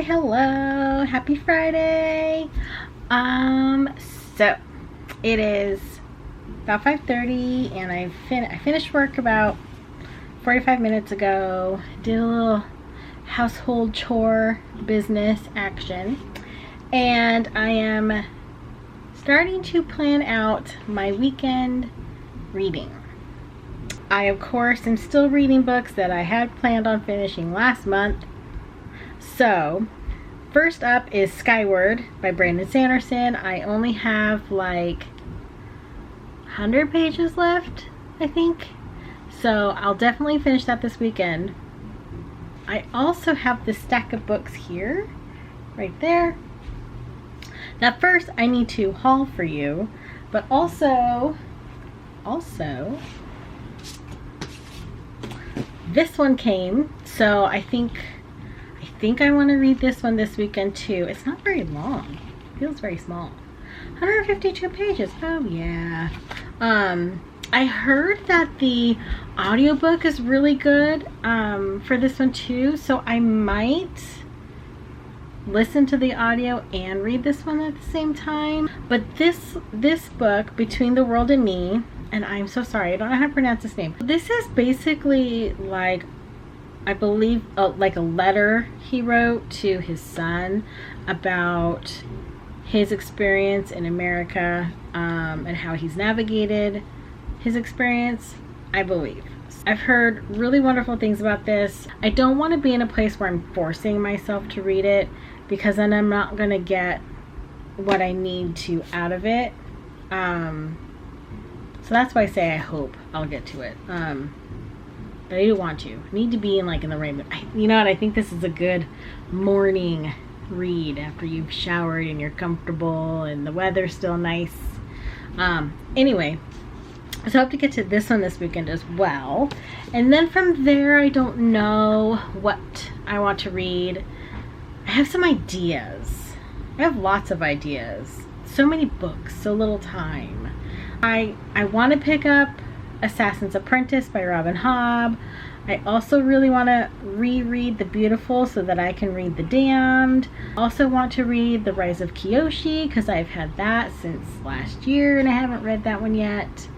Hello, happy Friday. So it is about 5:30 and I finished work about 45 minutes ago. Did a little household chore business action, and I am starting to plan out my weekend reading. I of course am still reading books that I had planned on finishing last month. So first up is Skyward by Brandon Sanderson. I only have like 100 pages left, I think. So I'll definitely finish that this weekend. I also have this stack of books here, right there. Now first I need to haul for you, but also this one came, so I think I want to read this one this weekend too. It's not very long. It feels very small. 152 pages. Oh yeah. I heard that the audiobook is really good for this one too, so I might listen to the audio and read this one at the same time. But this book, Between the World and Me, and I'm so sorry, I don't know how to pronounce this name. This is basically like, I believe, like a letter he wrote to his son about his experience in America and how he's navigated his experience, I believe. I've heard really wonderful things about this. I don't want to be in a place where I'm forcing myself to read it, because then I'm not going to get what I need to out of it. So that's why I say I hope I'll get to it. But I do want to. I need to be in the right mood. You know what? I think this is a good morning read after you've showered and you're comfortable and the weather's still nice. Anyway, so I hope to get to this one this weekend as well. And then from there, I don't know what I want to read. I have some ideas. I have lots of ideas. So many books, so little time. I want to pick up Assassin's Apprentice by Robin Hobb. I also really want to reread The Beautiful so that I can read The Damned. Also want to read The Rise of Kyoshi because I've had that since last year and I haven't read that one yet.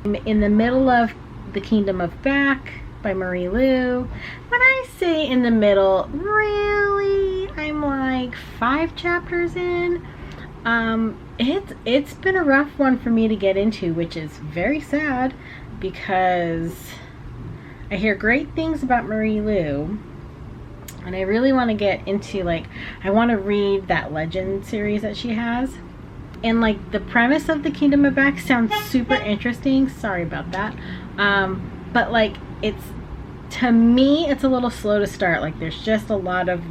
I'm in the middle of The Kingdom of Back by Marie Lu. When I say in the middle, really, I'm like 5 chapters in. It's been a rough one for me to get into, which is very sad because I hear great things about Marie Lu and I really want to get into, I want to read that Legend series that she has. And the premise of The Kingdom of Back sounds super interesting. Sorry about that. But it's, to me, it's a little slow to start. There's just a lot of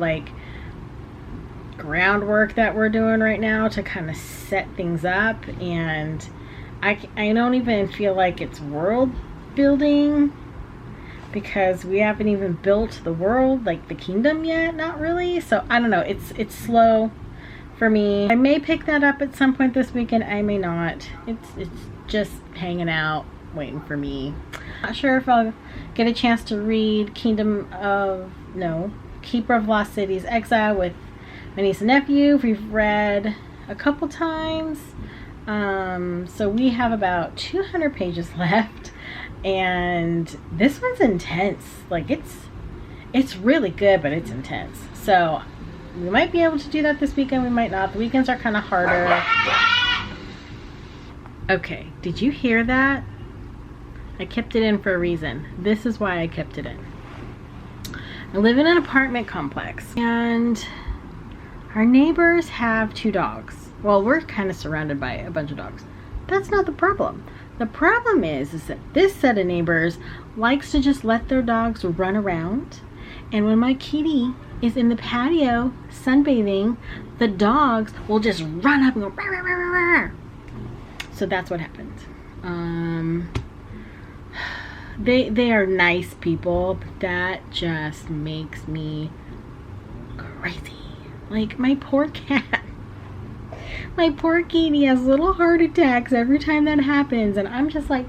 groundwork that we're doing right now to kind of set things up, and I don't even feel like it's world building because we haven't even built the world, the kingdom yet, not really. So I don't know, it's slow for me. I may pick that up at some point this weekend, I may not. It's just hanging out waiting for me. Not sure if I'll get a chance to read Keeper of Lost Cities Exile with my niece and nephew. We've read a couple times. So we have about 200 pages left, and this one's intense. It's really good, but it's intense. So we might be able to do that this weekend, we might not. The weekends are kind of harder. Okay, did you hear that? I kept it in for a reason. This is why I kept it in. I live in an apartment complex, and our neighbors have 2 dogs. Well, we're kind of surrounded by a bunch of dogs. That's not the problem. The problem is that this set of neighbors likes to just let their dogs run around. And when my kitty is in the patio sunbathing, the dogs will just run up and go rah, rah, rah, rah, rah. So that's what happened. They are nice people, but that just makes me crazy. My poor cat. My poor kitty has little heart attacks every time that happens, and I'm just like,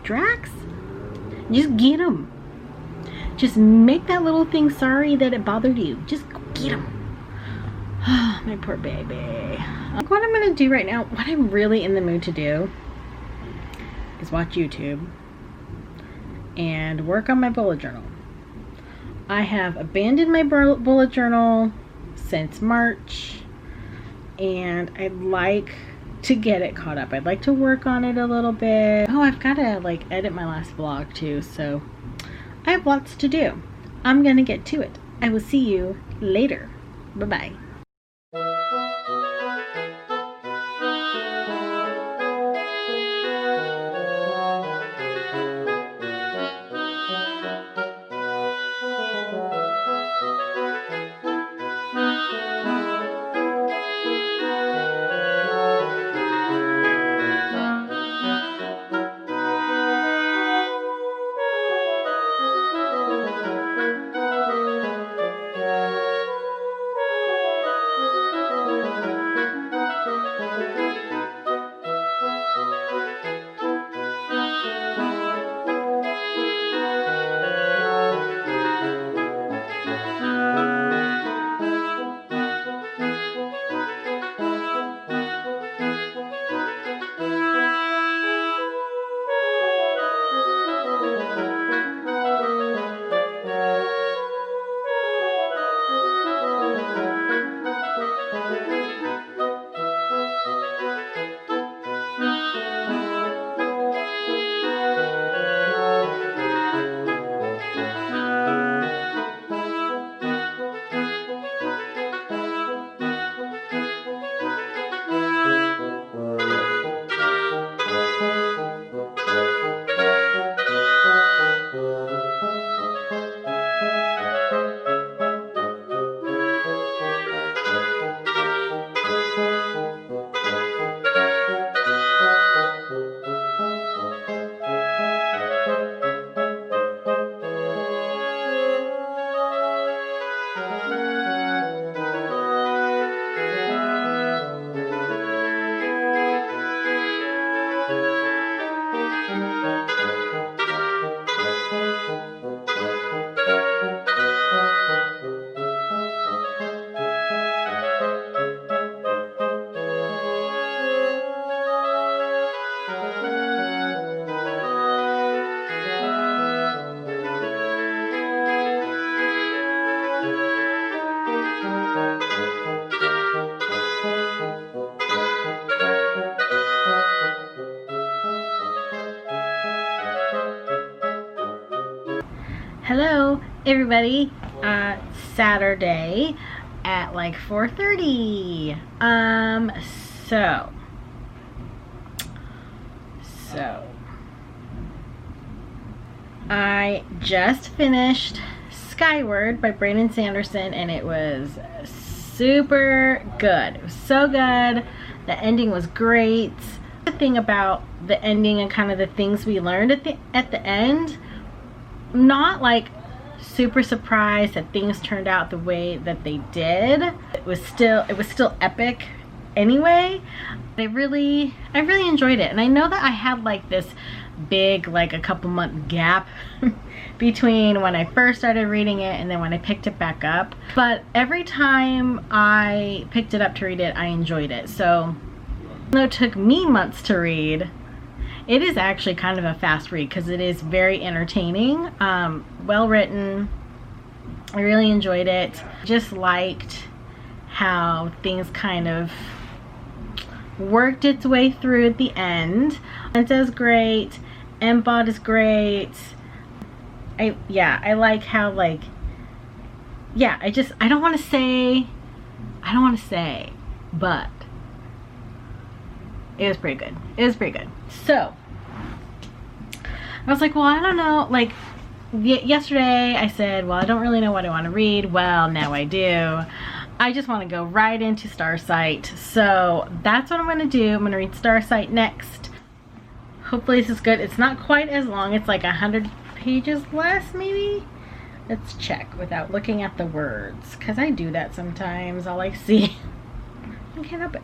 Drax, just get him. Just make that little thing sorry that it bothered you. Just go get him. My poor baby. What I'm gonna do right now, what I'm really in the mood to do is watch YouTube and work on my bullet journal. I have abandoned my bullet journal since March, and I'd like to get it caught up. I'd like to work on it a little bit. Oh, I've got to like edit my last vlog too, so I have lots to do. I'm gonna get to it. I will see you later. Bye-bye. Hello everybody. Saturday at like 4:30. So I just finished Skyward by Brandon Sanderson, and it was super good. It was so good. The ending was great. The thing about the ending and kind of the things we learned at the end, not like super surprised that things turned out the way that they did. It was still epic anyway. I really enjoyed it, and I know that I had like this big like a couple month gap between when I first started reading it and then when I picked it back up, but every time I picked it up to read it, I enjoyed it. So even though it took me months to read, it is actually kind of a fast read because it is very entertaining, well written. I really enjoyed it. Just liked how things kind of worked its way through at the end. It's great. Mbot is great. I like how like, yeah, I don't want to say, but it was pretty good. It was pretty good. So I was like, well, I don't know, like yesterday I said, well, I don't really know what I want to read. Well, now I do. I just want to go right into Starsight. So that's what I'm going to do. I'm going to read Starsight next. Hopefully this is good. It's not quite as long. It's like 100 pages less maybe. Let's check without looking at the words, because I do that sometimes. I'll like see. I can't help it.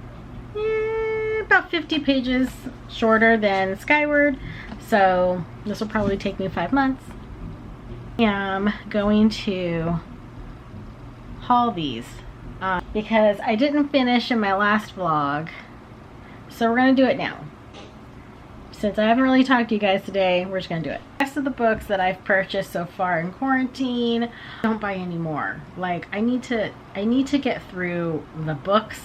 About 50 pages shorter than Skyward. So this will probably take me 5 months. I'm going to haul these because I didn't finish in my last vlog. So we're going to do it now. Since I haven't really talked to you guys today, we're just going to do it. The rest of the books that I've purchased so far in quarantine, don't buy any more. Like, I need to get through the books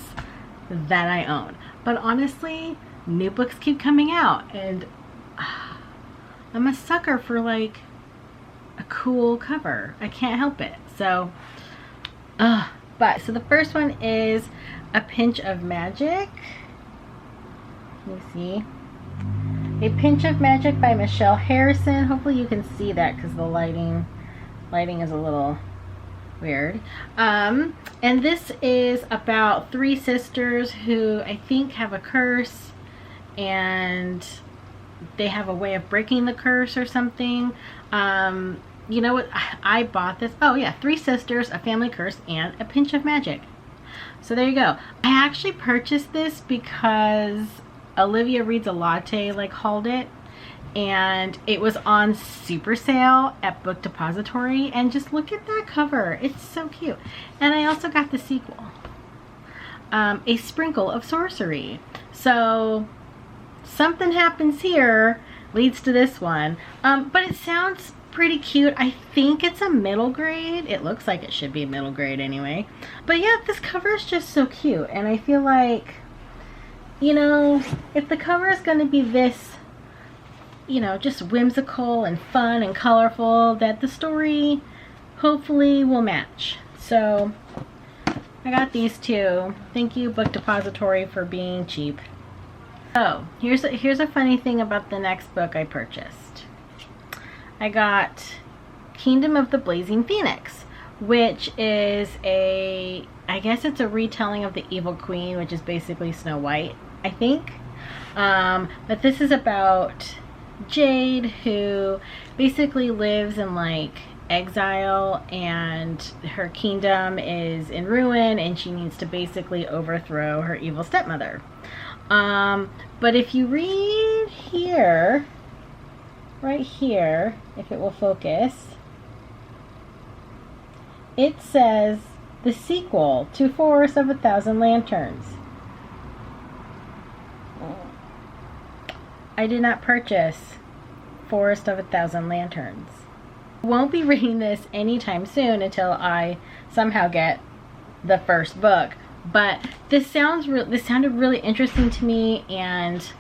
that I own. But honestly, new books keep coming out, and I'm a sucker for like a cool cover. I can't help it. So so the first one is A Pinch of Magic. Let me see. A Pinch of Magic by Michelle Harrison. Hopefully you can see that because the lighting is a little weird. And this is about 3 sisters who I think have a curse, and they have a way of breaking the curse or something. You know what? I bought this. Oh yeah, 3 sisters, a family curse, and a pinch of magic. So there you go. I actually purchased this because Olivia Reads a Latte like hauled it, and it was on super sale at Book Depository, and just look at that cover. It's so cute. And I also got the sequel, A Sprinkle of Sorcery. So something happens here leads to this one, but it sounds pretty cute. I think it's a middle grade. It looks like it should be a middle grade anyway. But yeah, this cover is just so cute, and I feel like, you know, if the cover is going to be this, you know, just whimsical and fun and colorful, that the story hopefully will match. So I got these 2. Thank you, Book Depository, for being cheap. So here's a funny thing about the next book I purchased. I got Kingdom of the Blazing Phoenix, which is I guess it's a retelling of the Evil Queen, which is basically Snow White, I think. But this is about Jade, who basically lives in like exile, and her kingdom is in ruin, and she needs to basically overthrow her evil stepmother. But if you read here, right here, if it will focus, it says the sequel to Forest of 1,000 Lanterns. I did not purchase Forest of 1,000 Lanterns. I won't be reading this anytime soon until I somehow get the first book. But this sounded really interesting to me, and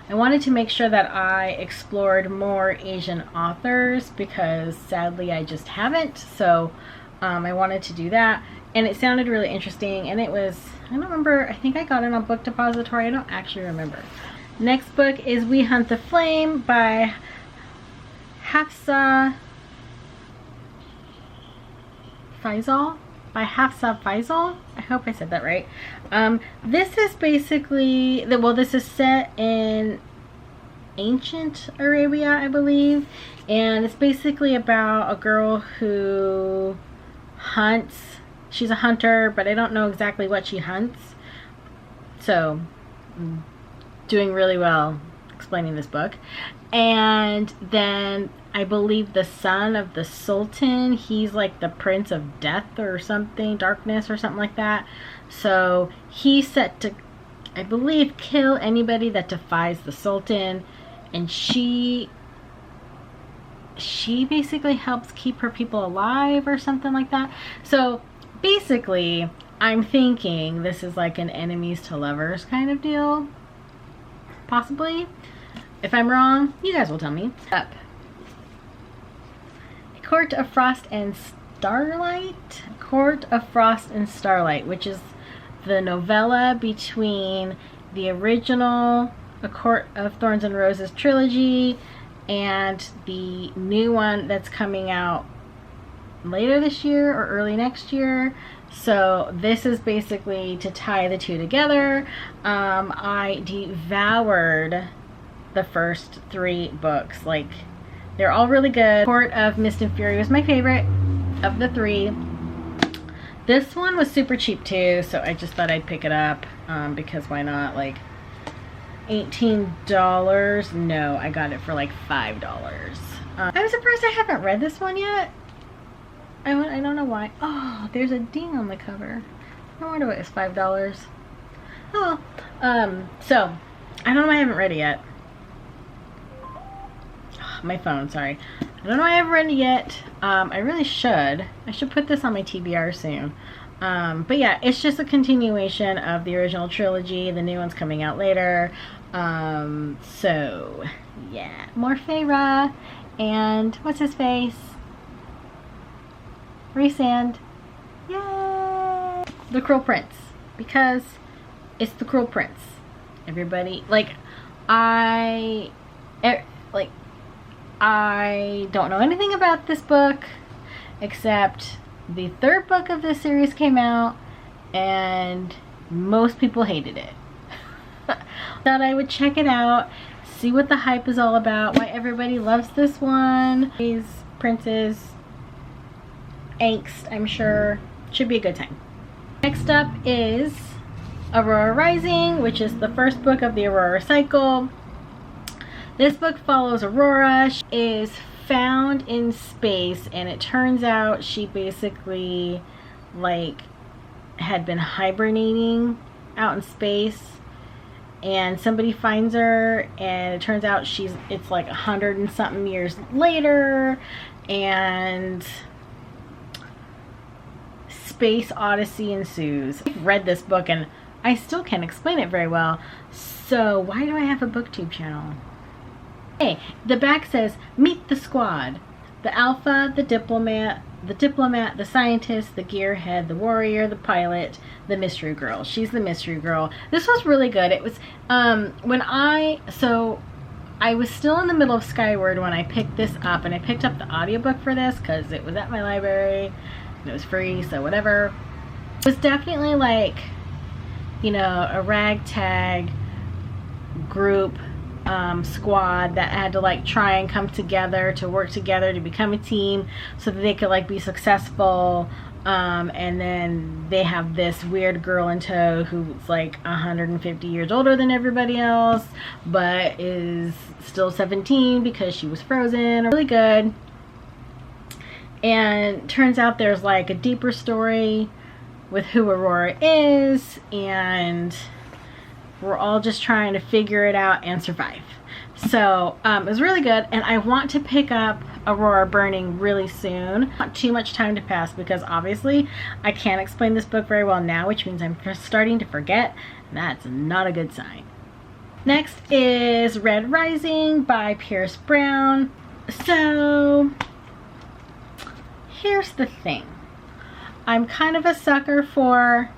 I wanted to make sure that I explored more Asian authors, because sadly I just haven't. So I wanted to do that, and it sounded really interesting, and it was, I don't remember, I think I got it on Book Depository. I don't actually remember. Next book is We Hunt the Flame by Hafsa Faisal. I hope I said that right. This is basically, this is set in ancient Arabia, I believe, and it's basically about a girl who hunts. She's a hunter, but I don't know exactly what she hunts. So, I'm doing really well explaining this book. And then I believe the son of the Sultan, he's like the Prince of Death or something, Darkness or something like that. So he's set to, I believe, kill anybody that defies the Sultan. And she basically helps keep her people alive or something like that. So basically, I'm thinking this is like an enemies to lovers kind of deal. Possibly. If I'm wrong, you guys will tell me. Up. Court of Frost and Starlight. Court of Frost and Starlight, which is the novella between the original A Court of Thorns and Roses trilogy and the new one that's coming out later this year or early next year. So this is basically to tie the two together. I devoured the first 3 books. Like, they're all really good. Court of Mist and Fury was my favorite of the 3. This one was super cheap too, so I just thought I'd pick it up, because why not? Like, $18. No, I got it for like $5. I'm surprised I haven't read this one yet. I don't know why. Oh, there's a ding on the cover. No wonder it was $5. Oh, so I don't know why I haven't read it yet. My phone, sorry. I don't know why I haven't read it yet. I really should. I should put this on my TBR soon. But yeah, it's just a continuation of the original trilogy. The new one's coming out later. So yeah, more Feyre and what's his face? Rhysand. Yay! The Cruel Prince, because it's the Cruel Prince. Everybody, I don't know anything about this book except the third book of this series came out and most people hated it. Thought I would check it out, see what the hype is all about, why everybody loves this one. These princes angst, I'm sure. Should be a good time. Next up is Aurora Rising, which is the first book of the Aurora cycle. This book follows Aurora. She is found in space, and it turns out she basically had been hibernating out in space, and somebody finds her, and it turns out it's like 100 and something years later, and space odyssey ensues. I've read this book and I still can't explain it very well, so why do I have a booktube channel? Hey, the back says, meet the squad. The alpha, the diplomat, the scientist, the gearhead, the warrior, the pilot, the mystery girl. She's the mystery girl. This was really good. It was, I was still in the middle of Skyward when I picked this up, and I picked up the audiobook for this because it was at my library and it was free, so whatever. It was definitely a ragtag group squad that had to try and come together to work together to become a team so that they could be successful, and then they have this weird girl in tow who's 150 years older than everybody else but is still 17 because she was frozen. Really good. And turns out there's a deeper story with who Aurora is, and we're all just trying to figure it out and survive. So it was really good, and I want to pick up Aurora Burning really soon. Not too much time to pass because obviously I can't explain this book very well now, which means I'm starting to forget, and that's not a good sign. Next is Red Rising by Pierce Brown. So here's the thing. I'm kind of a sucker for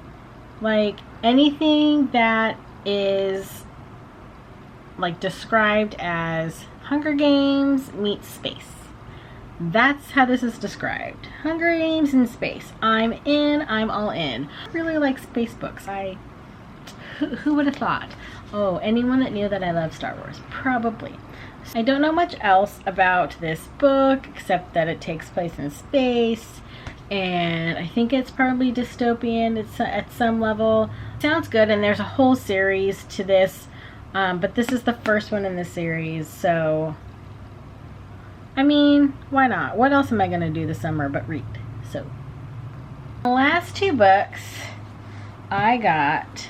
anything that is described as Hunger Games meets space. That's how this is described. Hunger Games in space. I'm in. I'm all in. I really like space books. Who would have thought? Oh, anyone that knew that I love Star Wars? Probably. I don't know much else about this book except that it takes place in space, and I think it's probably dystopian at some level. Sounds good, and there's a whole series to this, but this is the first one in the series, so I mean, why not? What else am I going to do this summer but read? So the last two books I got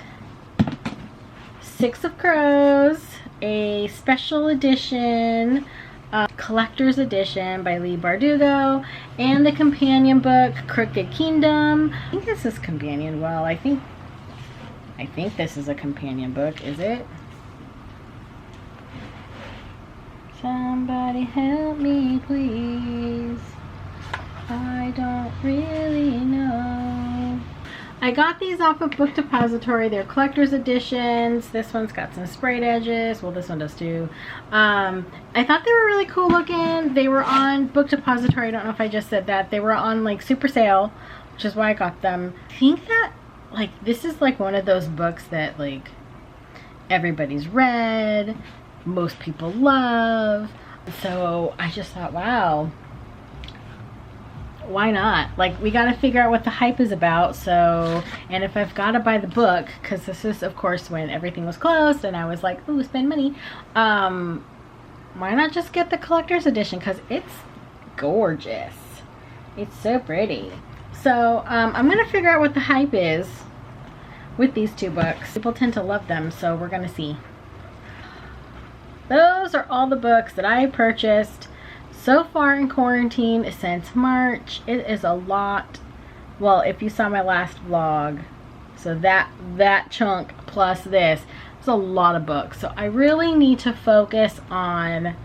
Six of Crows, a special edition, collector's edition by Leigh Bardugo, and the companion book Crooked Kingdom. I think this is companion. Well, I think this is a companion book. Is it? Somebody help me, please. I don't really know. I got these off of Book Depository. They're collector's editions. This one's got some sprayed edges. Well, this one does too. I thought they were really cool looking. They were on Book Depository. I don't know if I just said that. They were on super sale, which is why I got them. I think that this is one of those books that everybody's read, most people love. So I just thought, wow, why not? We got to figure out what the hype is about. So, and if I've got to buy the book, because this is of course when everything was closed and I was like, ooh, spend money, why not just get the collector's edition, because it's gorgeous. It's so pretty. So I'm gonna figure out what the hype is with these two books. People tend to love them, so we're gonna see. Those are all the books that I purchased so far in quarantine since March. It is a lot. Well, if you saw my last vlog, so that chunk plus this, it's a lot of books. So I really need to focus on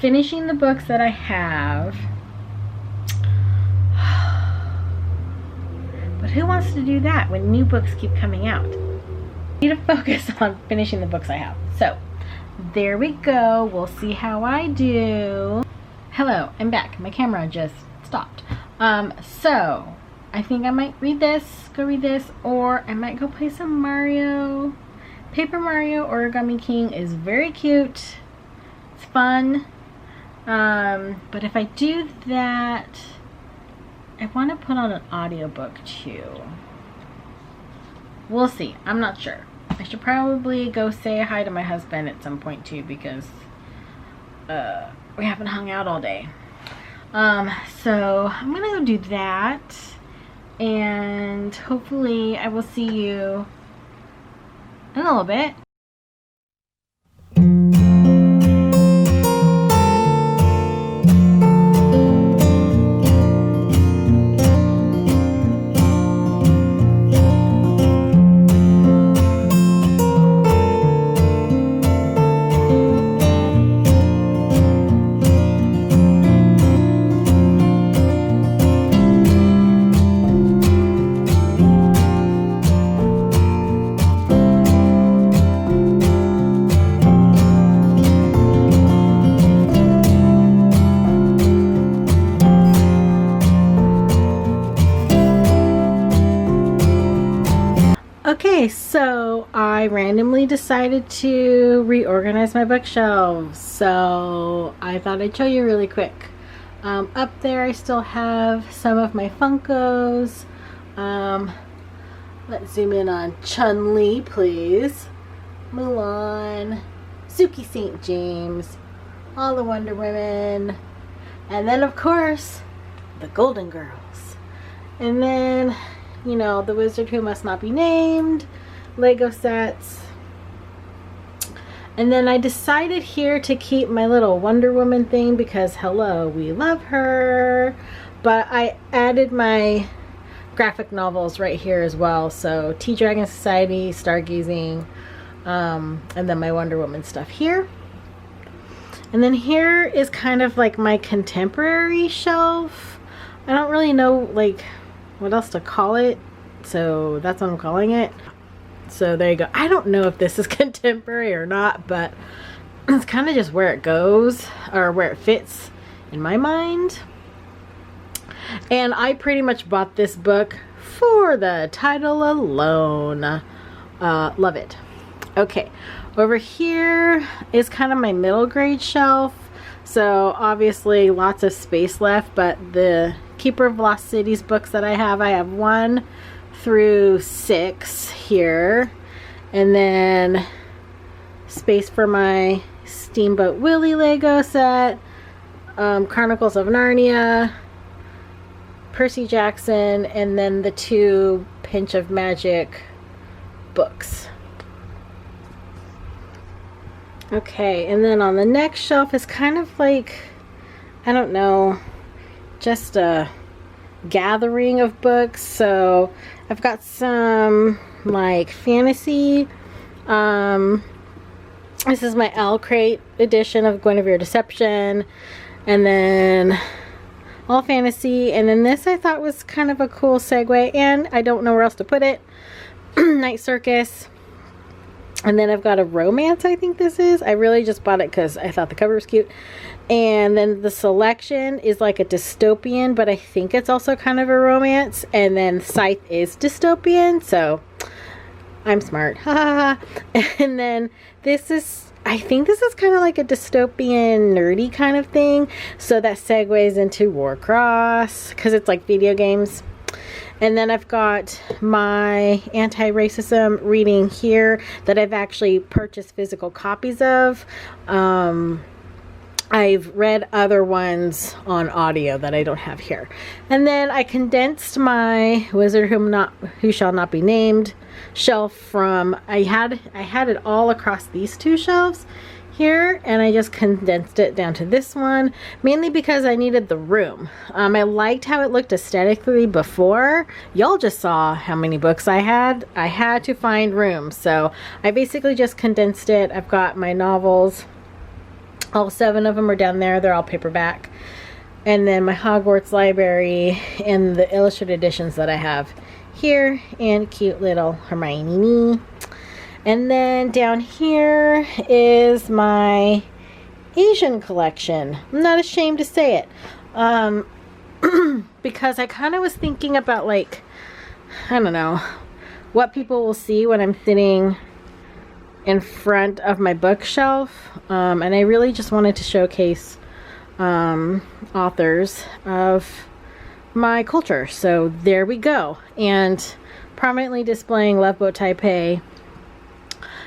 finishing the books that I have. But who wants to do that when new books keep coming out? I need to focus on finishing the books I have. So there we go. We'll see how I do. Hello, I'm back. My camera just stopped. So I think I might go read this, or I might go play some Mario. Paper Mario Origami King is very cute. It's fun. But if I do that, I want to put on an audiobook too. We'll see. I'm not sure. I should probably go say hi to my husband at some point too, because we haven't hung out all day. So I'm gonna go do that, and hopefully I will see you in a little bit. Okay, so I randomly decided to reorganize my bookshelves, so I thought I'd show you really quick. Up there I still have some of my Funkos. Let's zoom in on Chun-Li, please. Mulan, Suki St. James, all the Wonder Women, and then of course the Golden Girls. And then, you know, the Wizard Who Must Not Be Named, Lego sets. And then I decided here to keep my little Wonder Woman thing because, hello, we love her. But I added my graphic novels right here as well. So Tea Dragon Society, Stargazing, and then my Wonder Woman stuff here. And then here is kind of like my contemporary shelf. I don't really know like what else to call it, so that's what I'm calling it. So there you go. I don't know if this is contemporary or not, but it's kind of just where it goes, or where it fits in my mind. And I pretty much bought this book for the title alone. Love it. Okay, over here is kind of my middle grade shelf. So obviously lots of space left, but the Keeper of Lost Cities books that I have 1 through 6 here, and then space for my Steamboat Willie Lego set, Chronicles of Narnia, Percy Jackson, and then the 2 Pinch of Magic books. Okay, and then on the next shelf is kind of like, I don't know, just a gathering of books. So I've got some like fantasy. This is my L Crate edition of Guinevere Deception, and then all fantasy. And then this I thought was kind of a cool segue, and I don't know where else to put it. Night Circus. And then I've got a romance, I think this is. I really just bought it because I thought the cover was cute. And then the selection is like a dystopian, but I think it's also kind of a romance. And then Scythe is dystopian, so I'm smart. Ha ha ha. And then this is, I think this is kind of like a dystopian, nerdy kind of thing. So that segues into Warcross, because it's like video games. And then I've got my anti-racism reading here that I've actually purchased physical copies of. I've read other ones on audio that I don't have here. And then I condensed my Wizard Who Shall Not Be Named shelf from, I had it all across these two shelves here, and I just condensed it down to this one, mainly because I needed the room. I liked how it looked aesthetically before. Y'all just saw how many books I had. I had to find room, so I basically just condensed it. I've got my novels. All 7 of them are down there. They're all paperback. And then my Hogwarts library and the illustrated editions that I have here, and cute little Hermione. And then down here is my Asian collection. I'm not ashamed to say it. Because I kind of was thinking about, like, I don't know, what people will see when I'm sitting in front of my bookshelf, and I really just wanted to showcase authors of my culture. So there we go. And prominently displaying Love Boat Taipei,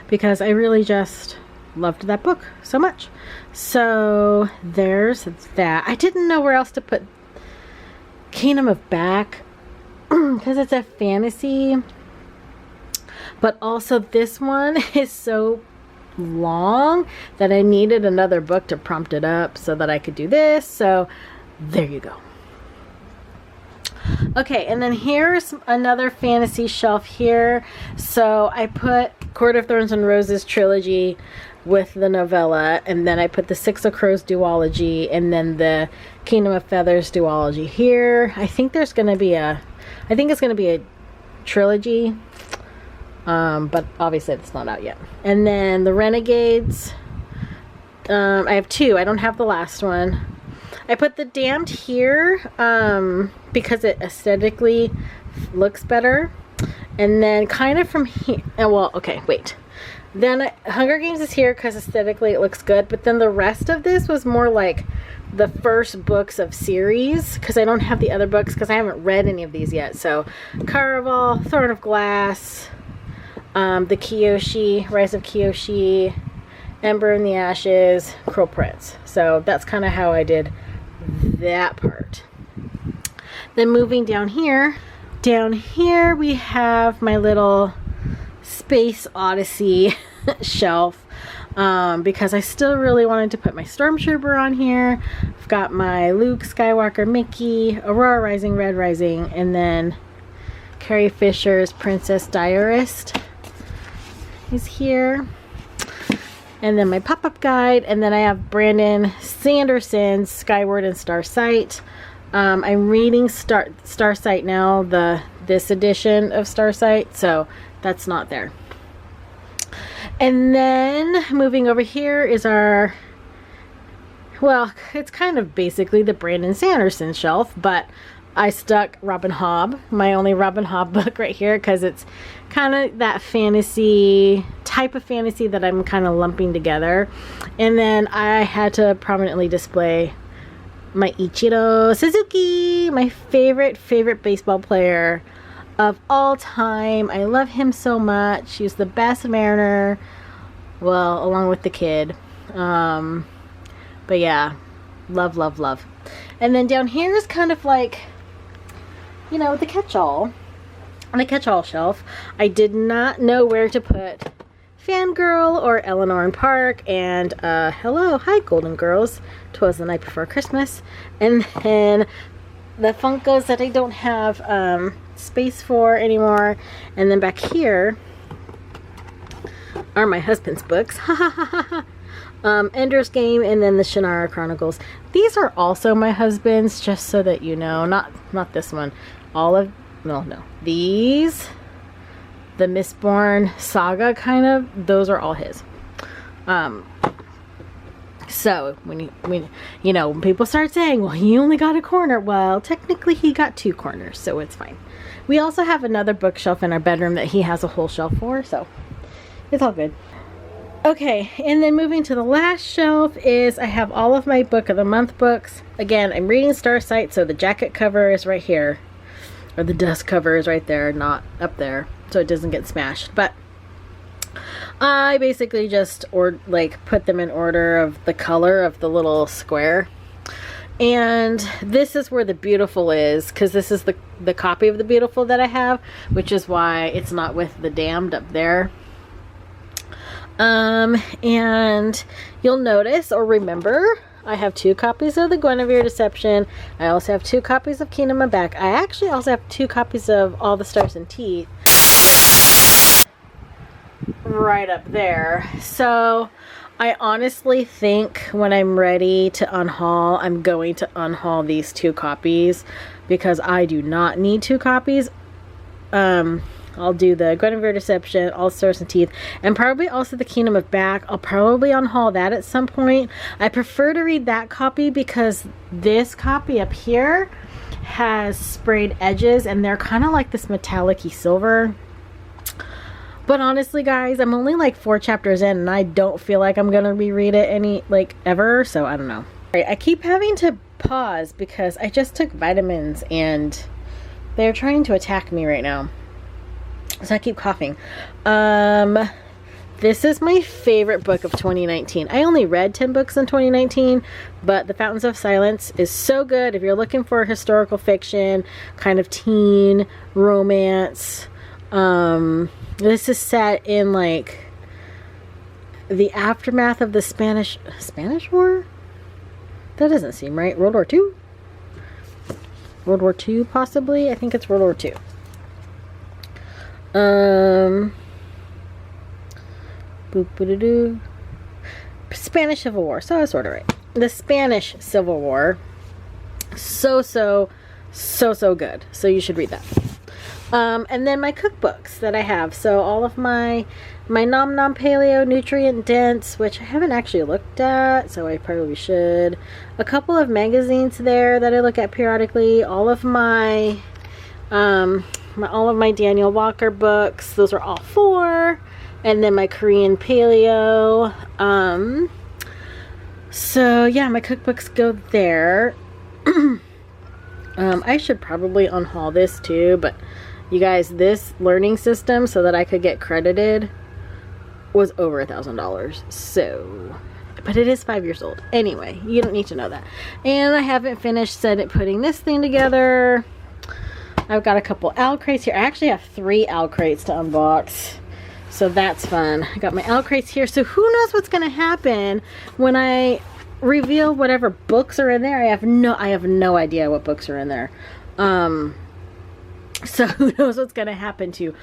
because I really just loved that book so much. So there's that. I didn't know where else to put Kingdom of Back because it's a fantasy. But also this one is so long that I needed another book to prompt it up so that I could do this. So there you go. Okay, and then here's another fantasy shelf here. So I put Court of Thorns and Roses trilogy with the novella, and then I put the Six of Crows duology, and then the Kingdom of Feathers duology here. I think it's going to be a trilogy. But obviously it's not out yet. And then the Renegades, I have 2. I don't have the last one. I put the Damned here because it aesthetically looks better. And then kind of from here, well, okay, wait. Then Hunger Games is here because aesthetically it looks good. But then the rest of this was more like the first books of series, because I don't have the other books because I haven't read any of these yet. So Caraval, Throne of Glass, the Kyoshi, Rise of Kyoshi, Ember in the Ashes, Cruel Prince. So that's kind of how I did that part. Then moving down here we have my little Space Odyssey shelf, because I still really wanted to put my Stormtrooper on here. I've got my Luke Skywalker, Mickey, Aurora Rising, Red Rising, and then Carrie Fisher's Princess Diarist is here. And then my pop-up guide, and then I have Brandon Sanderson's Skyward and Starsight. I'm reading Starsight now, this edition of Starsight, so that's not there. And then moving over here is our, well, it's kind of basically the Brandon Sanderson shelf, but I stuck Robin Hobb, my only Robin Hobb book right here, because it's kind of that fantasy, type of fantasy that I'm kind of lumping together. And then I had to prominently display my Ichiro Suzuki, my favorite baseball player of all time. I love him so much. He's the best Mariner, well, along with the kid. But yeah, love, love, love. And then down here is kind of like, you know, the catch-all. On the catch-all shelf, I did not know where to put Fangirl or Eleanor and Park, and hello, hi Golden Girls, 'Twas the Night Before Christmas, and then the Funkos that I don't have space for anymore. And then back here are my husband's books. Ender's Game, and then the Shannara Chronicles. These are also my husband's, just so that you know. Not this one. No. These, the Mistborn saga kind of, those are all his. So when people start saying, well, he only got a corner, well, technically he got 2 corners, so it's fine. We also have another bookshelf in our bedroom that he has a whole shelf for, so it's all good. Okay, and then moving to the last shelf is I have all of my Book of the Month books. Again, I'm reading Starsight, so the jacket cover is right here. Or the dust cover is right there, not up there, so it doesn't get smashed. But I basically just put them in order of the color of the little square. And this is where the Beautiful is, because this is the copy of the Beautiful that I have, which is why it's not with the Damned up there. And you'll notice or remember, I have 2 copies of the Guinevere Deception. I also have 2 copies of Kingdom of Back. I actually also have 2 copies of All the Stars and Teeth right up there. So I honestly think when I'm ready to unhaul, I'm going to unhaul these 2 copies because I do not need 2 copies. I'll do the Guinevere Deception, All Stars and Teeth, and probably also the Kingdom of Back. I'll probably unhaul that at some point. I prefer to read that copy because this copy up here has sprayed edges and they're kind of like this metallic-y silver. But honestly, guys, I'm only like 4 chapters in and I don't feel like I'm gonna reread it ever, so I don't know. Right, I keep having to pause because I just took vitamins and they're trying to attack me right now. So I keep coughing. This is my favorite book of 2019. I only read 10 books in 2019, but The Fountains of Silence is so good. If you're looking for historical fiction, kind of teen romance, this is set in like the aftermath of the Spanish War? That doesn't seem right. World War II? World War II possibly? I think it's World War II. Spanish Civil War. So I was sort of right. The Spanish Civil War. So good. So you should read that. And then my cookbooks that I have. So all of my Nom Nom Paleo Nutrient Dense, which I haven't actually looked at, so I probably should. A couple of magazines there that I look at periodically. All of my Daniel Walker books. Those are all 4. And then my Korean Paleo. So yeah, my cookbooks go there. I should probably unhaul this too, but you guys, this learning system so that I could get credited was over $1,000. So, but it is 5 years old. Anyway, you don't need to know that. And I haven't finished putting this thing together. I've got a couple owl crates here. I actually have 3 owl crates to unbox. So that's fun. I got my owl crates here. So who knows what's going to happen when I reveal whatever books are in there. I have no idea what books are in there. So who knows what's going to happen to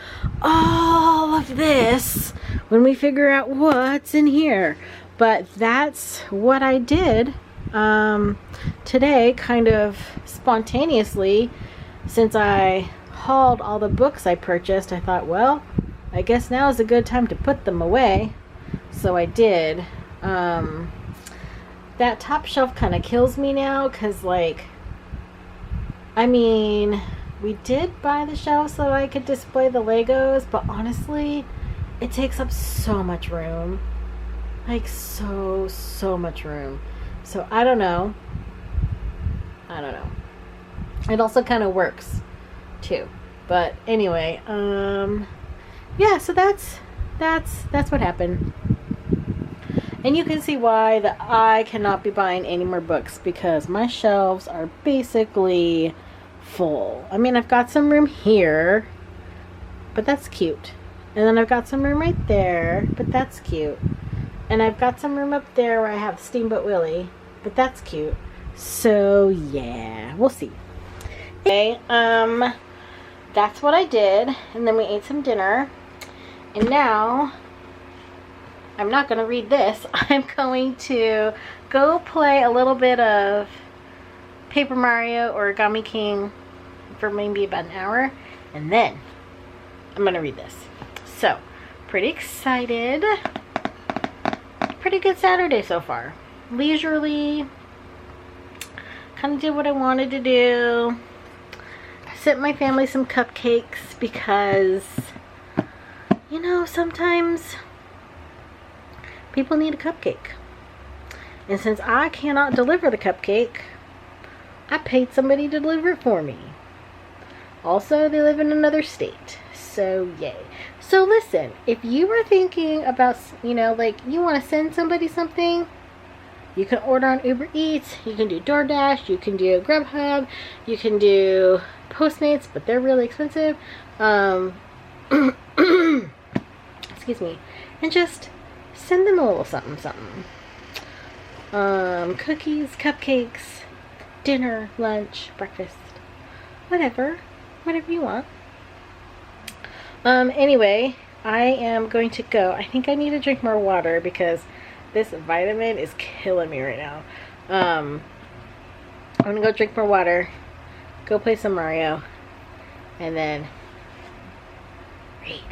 all of this when we figure out what's in here. But that's what I did today, kind of spontaneously. Since I hauled all the books I purchased, I thought, well, I guess now is a good time to put them away. So I did. That top shelf kind of kills me now because, like, I mean, we did buy the shelf so I could display the Legos, but honestly, it takes up so much room. Like, so much room. So I don't know. It also kind of works too. But anyway, yeah, so that's what happened. And you can see why that I cannot be buying any more books because my shelves are basically full. I mean, I've got some room here, but that's cute. And then I've got some room right there, but that's cute. And I've got some room up there where I have Steamboat Willie, but that's cute. So yeah, we'll see. Okay, that's what I did, and then we ate some dinner, and now I'm not going to read this. I'm going to go play a little bit of Paper Mario or Origami King for maybe about an hour, and then I'm going to read this. So, pretty excited. Pretty good Saturday so far. Leisurely. Kind of did what I wanted to do. I sent my family some cupcakes because, you know, sometimes people need a cupcake. And since I cannot deliver the cupcake, I paid somebody to deliver it for me. Also, they live in another state. So So yay. So listen, if you were thinking about, you know, like you want to send somebody something, you can order on Uber Eats, you can do DoorDash, you can do Grubhub, you can do Postmates, but they're really expensive. Excuse me. And just send them a little something, something. Cookies, cupcakes, dinner, lunch, breakfast, whatever you want. Anyway, I am going to go. I think I need to drink more water because this vitamin is killing me right now. I'm gonna go drink more water, go play some Mario, and then read.